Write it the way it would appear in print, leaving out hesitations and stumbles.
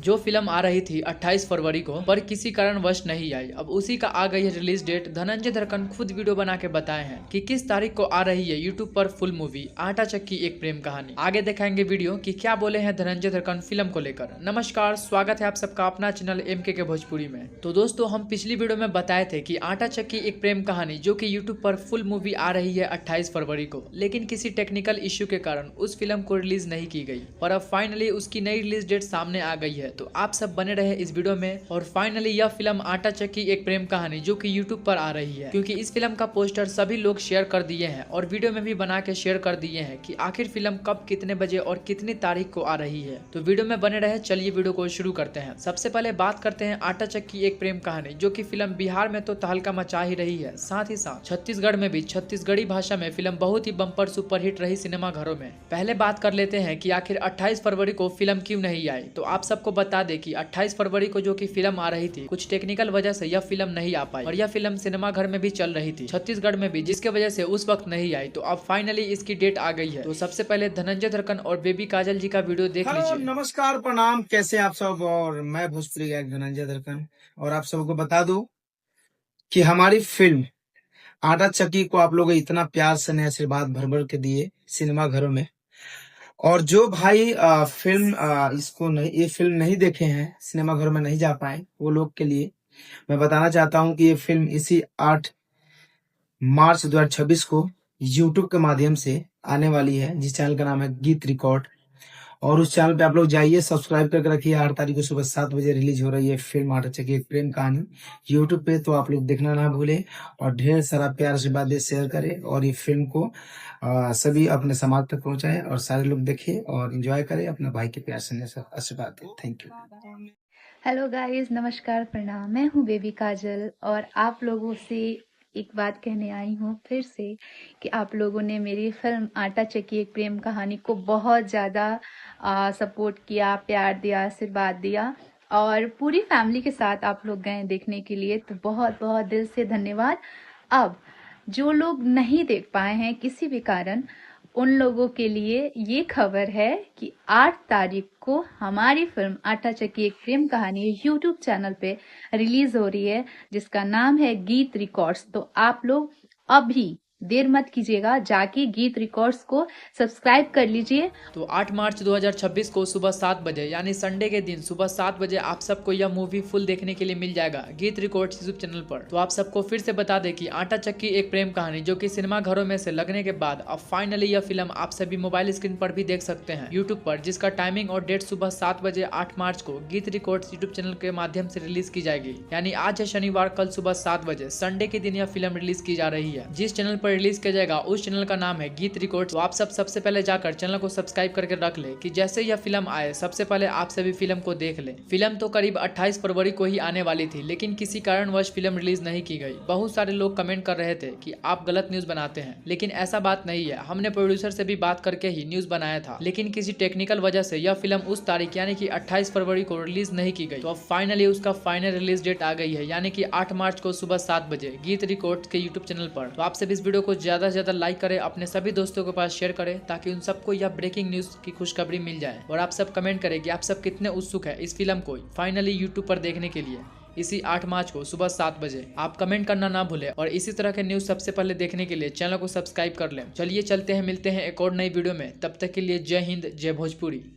जो फिल्म आ रही थी 28 फरवरी को, पर किसी कारणवश नहीं आई। अब उसी का आ गई है रिलीज डेट। धनंजय धड़कन खुद वीडियो बना के बताए हैं कि किस तारीख को आ रही है यूट्यूब पर फुल मूवी आटा चक्की एक प्रेम कहानी। आगे दिखाएंगे वीडियो कि क्या बोले हैं धनंजय धड़कन फिल्म को लेकर। नमस्कार, स्वागत है आप सबका अपना चैनल MK के भोजपुरी में। तो दोस्तों, हम पिछली वीडियो में बताए थे कि आटा चक्की एक प्रेम कहानी जो कि यूट्यूब पर फुल मूवी आ रही है 28 फरवरी को, लेकिन किसी टेक्निकल इश्यू के कारण उस फिल्म को रिलीज नहीं की गई। पर अब फाइनली उसकी नई रिलीज डेट सामने आ गई है। तो आप सब बने रहे इस वीडियो में। और फाइनली यह फिल्म आटा चक्की एक प्रेम कहानी जो कि यूट्यूब पर आ रही है, क्योंकि इस फिल्म का पोस्टर सभी लोग शेयर कर दिए हैं और वीडियो में भी बना के शेयर कर दिए हैं कि आखिर फिल्म कब, कितने बजे और कितनी तारीख को आ रही है। तो वीडियो में बने रहे। चलिए वीडियो को शुरू करते हैं। सबसे पहले बात करते हैं आटा चक्की एक प्रेम कहानी, जो कि फिल्म बिहार में तो तहलका मचा ही रही है, साथ ही साथ छत्तीसगढ़ में भी छत्तीसगढ़ी भाषा में फिल्म बहुत ही बम्पर सुपरहिट रही सिनेमा घरों में। पहले बात कर लेते हैं कि आखिर 28 फरवरी को फिल्म क्यों नहीं आई। तो आप सबको बता दें कि 28 फरवरी को जो कि फिल्म आ रही थी, कुछ टेक्निकल वजह से यह फिल्म नहीं आ पाई और यह फिल्म सिनेमा घर में भी चल रही थी, छत्तीसगढ़ में भी, जिसके वजह से उस वक्त नहीं आई। तो अब फाइनली इसकी डेट आ गई है। तो सबसे पहले धनंजय धड़कन और बेबी काजल जी का वीडियो देख हेलो, लीजिए। नमस्कार, प्रणाम, कैसे आप सब। और मैं भोजपुरी गायक धनंजय धड़कन, और आप सबको बता दूं कि हमारी फिल्म आटा चक्की को आप लोग इतना प्यार से आशीर्वाद भर भर के दिए सिनेमा घरों में। और जो भाई इसको नहीं, ये फिल्म नहीं देखे हैं, सिनेमा घरों में नहीं जा पाए, वो लोग के लिए मैं बताना चाहता हूं कि ये फिल्म इसी 8 मार्च 2026 को यूट्यूब के माध्यम से आने वाली है, जिस चैनल का नाम है गीत रिकॉर्ड। और उस चैनल पे आप लोग जाइए, सब्सक्राइब करके रखिए। 8 तारीख को सुबह 7 बजे रिलीज हो रही है फिल्म आटा चक्की एक प्रेम कहानी यूट्यूब पे। तो आप लोग देखना ना भूलें और ढेर सारा प्यार आशीर्वाद दे, शेयर करें और ये फिल्म को सभी अपने समाज तक पहुंचाएं और सारे लोग देखें और एंजॉय करें। अपने भाई के प्यार से आशीर्वाद दें। Thank you. हेलो गाइस, नमस्कार, प्रणाम। मैं हूँ बेबी काजल और आप लोगों से एक बात कहने आई हूँ फिर से कि आप लोगों ने मेरी फिल्म आटा चक्की एक प्रेम कहानी को बहुत ज़्यादा सपोर्ट किया, प्यार दिया, आशीर्वाद दिया और पूरी फैमिली के साथ आप लोग गए देखने के लिए। तो बहुत बहुत दिल से धन्यवाद। अब जो लोग नहीं देख पाए हैं किसी भी कारण, उन लोगों के लिए ये खबर है कि 8 तारीख को हमारी फिल्म आटा चक्की एक प्रेम कहानी यूट्यूब चैनल पे रिलीज हो रही है, जिसका नाम है गीत रिकॉर्ड्स। तो आप लोग अभी देर मत कीजिएगा, जाके गीत रिकॉर्ड्स को सब्सक्राइब कर लीजिए। तो 8 मार्च 2026 को सुबह 7 बजे यानी संडे के दिन सुबह 7 बजे आप सबको यह मूवी फुल देखने के लिए मिल जाएगा गीत रिकॉर्ड्स यूट्यूब चैनल पर। तो आप सबको फिर से बता दें कि आटा चक्की एक प्रेम कहानी जो कि सिनेमा घरों में से लगने के बाद अब फाइनली यह फिल्म आप सभी मोबाइल स्क्रीन पर भी देख सकते हैं यूट्यूब पर, जिसका टाइमिंग और डेट सुबह 7 बजे 8 मार्च को गीत रिकॉर्ड्स यूट्यूब चैनल के माध्यम से रिलीज की जाएगी। यानी आज है शनिवार, कल सुबह 7 बजे संडे के दिन यह फिल्म रिलीज की जा रही है। जिस चैनल पर रिलीज किया जाएगा उस चैनल का नाम है गीत रिकॉर्ड्स। तो आप सबसे पहले जाकर चैनल को सब्सक्राइब करके रख ले कि जैसे यह फिल्म आए सबसे पहले आप सभी फिल्म को देख ले। फिल्म तो करीब 28 फरवरी को ही आने वाली थी, लेकिन किसी कारणवश फिल्म रिलीज नहीं की गई। बहुत सारे लोग कमेंट कर रहे थे कि आप गलत न्यूज बनाते हैं, लेकिन ऐसा बात नहीं है। हमने प्रोड्यूसर से भी बात करके ही न्यूज बनाया था, लेकिन किसी टेक्निकल वजह से यह फिल्म उस तारीख यानी कि 28 फरवरी को रिलीज नहीं की गई। तो अब फाइनली उसका फाइनल रिलीज डेट आ गई है, यानी कि 8 मार्च को सुबह 7 बजे गीत रिकॉर्ड्स के यूट्यूब चैनल पर। तो आप सभी इस वीडियो को ज्यादा से ज्यादा लाइक करें, अपने सभी दोस्तों के पास शेयर करें, ताकि उन सबको यह ब्रेकिंग न्यूज की खुशखबरी मिल जाए। और आप सब कमेंट करें कि आप सब कितने उत्सुक है इस फिल्म को फाइनली यूट्यूब पर देखने के लिए इसी 8 मार्च को सुबह 7 बजे। आप कमेंट करना ना भूलें और इसी तरह के न्यूज सबसे पहले देखने के लिए चैनल को सब्सक्राइब कर लें। चलिए चलते हैं, मिलते हैं एक और नई वीडियो में। तब तक के लिए जय हिंद, जय भोजपुरी।